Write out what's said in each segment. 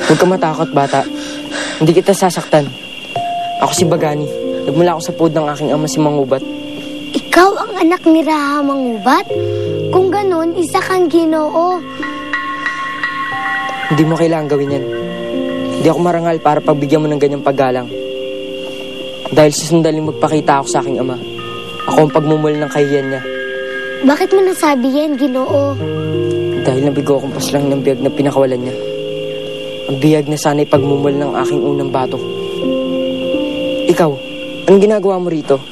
Huwag ka matakot, bata. Hindi kita sasaktan. Ako si Bagani. Nagmula ako sa puod ng aking ama si Mangubat. Ikaw ang anak ni Raha Mangubat? Kung ganun, isa kang Ginoo. Hindi mo kailangan gawin yan. Hindi ako marangal para pagbigyan mo ng ganyang paggalang. Dahil sa sandaling magpakita ako sa aking ama, ako ang pagmumul ng kahiyan niya. Bakit mo nasabi yan, Ginoo? Dahil nabigo akong paslang ng biyag na pinakawalan niya. Ang biyag na sana'y pagmumul ng aking unang bato. Ikaw, anong ginagawa mo rito?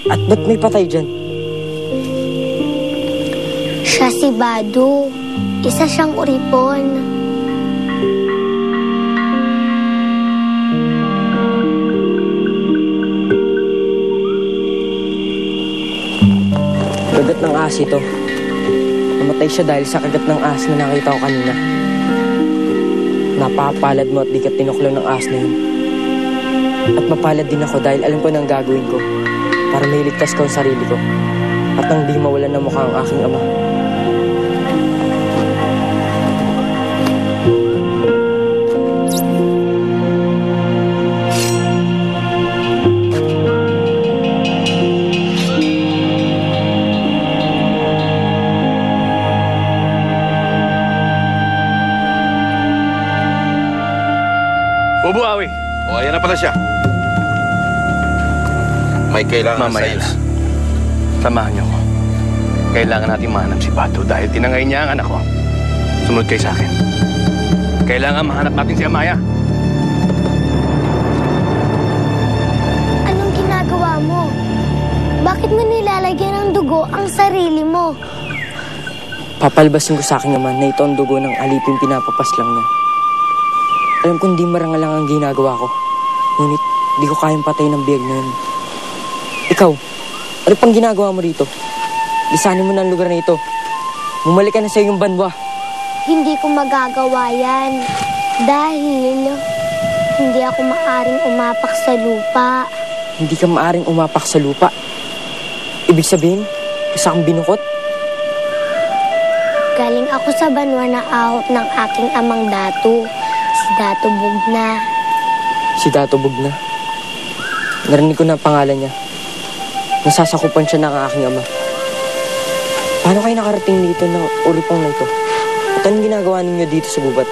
At ba't may patay dyan? Siya si Badu. Isa siyang uripon. Kagat ng ahas ito. Namatay siya dahil sa kagat ng ahas na nakita ko kanina. Napakapalad mo at di ka tinuklaw ng ahas na yun. At mapalad din ako dahil alam ko na ang gagawin ko para mailigtas ko ang sarili ko at nang di mawalan ng mukha ang aking ama. Bubuawi. O, ayan na pala siya. May kailangan Mamaya sa na. Samahan niyo ko. Kailangan natin mahanap si Batu dahil tinangay niya ang anak ko. Sumunod kayo sa akin. Kailangan mahanap natin si Amaya. Anong ginagawa mo? Bakit mo nilalagyan ng dugo ang sarili mo? Papalbasin ko sa aking ama na ito ang dugo ng alipin pinapapaslang niya. Alam ko hindi marangal lang ang ginagawa ko. Ngunit di ko kayang patay ng biyag na yun. Ikaw, ano pang ginagawa mo rito? Lisanin mo na ang lugar na ito. Bumalik ka na sa iyong banwa. Hindi ko magagawa yan. Dahil hindi ako maaring umapak sa lupa. Hindi ka maaring umapak sa lupa. Ibig sabihin, isa kang binukot? Galing ako sa banwa na ahop ng aking amang Datu. Si Datu Bugna. Si Dato Bugna. Narinig ko na ang pangalan niya. Nasasakupan siya ng aking ama. Paano kayo nakarating dito ng uripong na ito? At anong ginagawa ninyo dito sa gubat?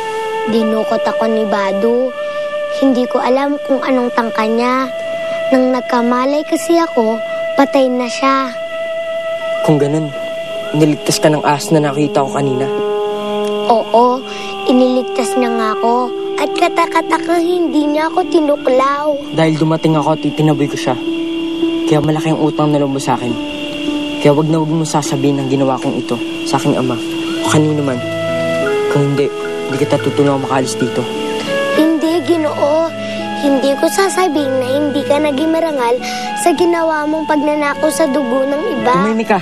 Dinukot ako ni Badu. Hindi ko alam kung anong tangka niya. Nang nagkamalay kasi ako, patay na siya. Kung ganun, niligtas ka ng ahas na nakita ko kanina. Oo, iniligtas niya nga ako. At katakatakang hindi niya ako tinuklaw. Dahil dumating ako at itinaboy ko siya. Kaya malaki ang utang na loob mo sa akin. Kaya wag na wag mo sasabihin ang ginawa kong ito sa aking ama o kanino man. Kung hindi kita tutulungan makalis dito. Hindi, Ginoo. Hindi ko sasabihin na hindi ka naging marangal sa ginawa mong pagnanakaw sa dugo ng iba. Tumimik ka.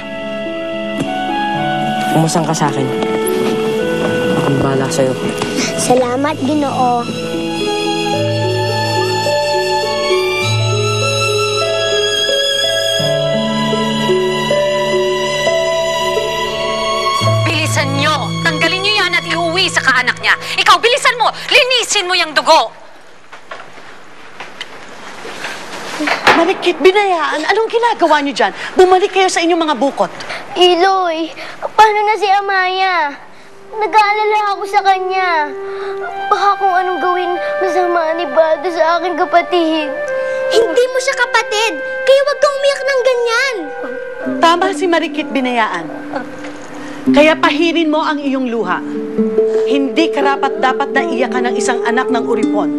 Umasang ka sa akin. Akong bahala sa'yo. Salamat, Ginoo. Bilisan nyo! Tanggalin nyo yan at iuwi sa kaanak niya. Ikaw, bilisan mo! Linisin mo yung dugo! Marikit, binayaan. Anong ginagawa niyo dyan? Bumalik kayo sa inyong mga bukot. Iloy, paano na si Amaya? Nag-aalala ako sa kanya. Baka kung anong gawin masama ni Bado sa aking kapatid. Hindi mo siya kapatid, kaya wag kang umiyak ng ganyan. Tama si Marikit, binayaan. Kaya pahirin mo ang iyong luha. Hindi karapat-dapat na iyakan ng isang anak ng uripon.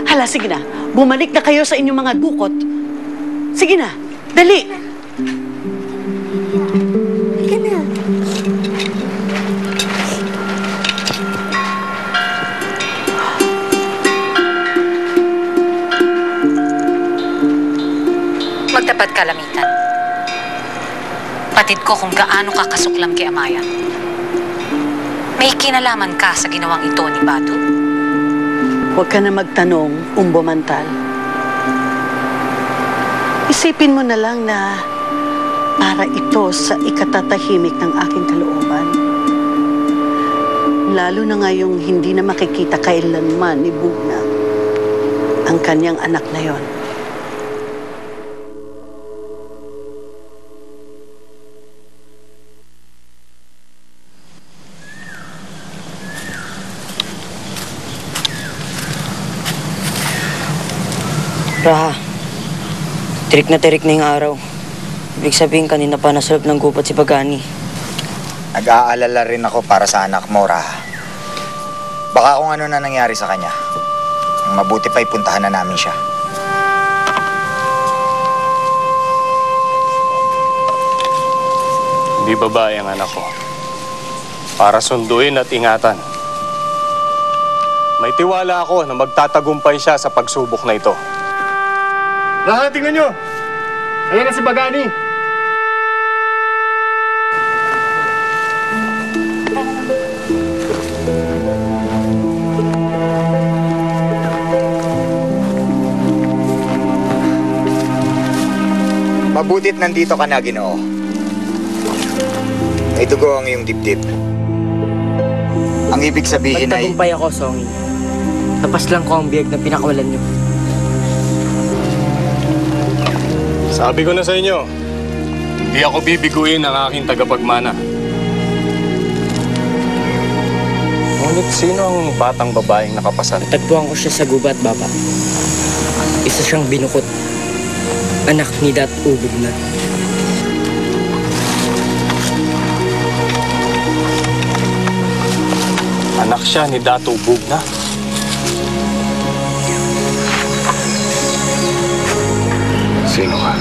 Hala, sige na. Bumalik na kayo sa inyong mga bukot. Sige na, dali. Halika na. Magtapat ka, Lamitan. Patid ko kung gaano ka kasuklam kay Amaya. May kinalaman ka sa ginawang ito ni Badu? Huwag ka na magtanong, umbomantal. Isipin mo na lang na para ito sa ikatatahimik ng aking kalooban. Lalo na ngayong hindi na makikita kailanman ni Bugna ang kanyang anak na yon. Raha, tirik na yung araw. Ibig sabihin kanina pa nasa loob ng gubat si Pagani. Nag-aalala rin ako para sa anak mo, Raha. Baka kung ano na nangyari sa kanya. Mabuti pa'y puntahan na namin siya. Hindi babae ang anak ko. Para sunduin at ingatan. May tiwala ako na magtatagumpay siya sa pagsubok na ito. Lahat, tingnan nyo! Ayan na si Pagani! Mabutit nandito ka na, Ginoo. May dugo ang iyong dibdib. Ang ibig sabihin ay... Magtagumpay ako, Songi. Tapas lang ko ang biyag na pinakawalan niyo. Sabi ko na sa inyo, hindi ako bibiguin ang aking tagapagmana. Ngunit sino ang batang babaeng nakapasal? Tagpuan ko siya sa gubat, Baba. Isa siyang binukot. Anak ni Dat Ubog na. Anak siya ni Dato Bugna. Sino ka?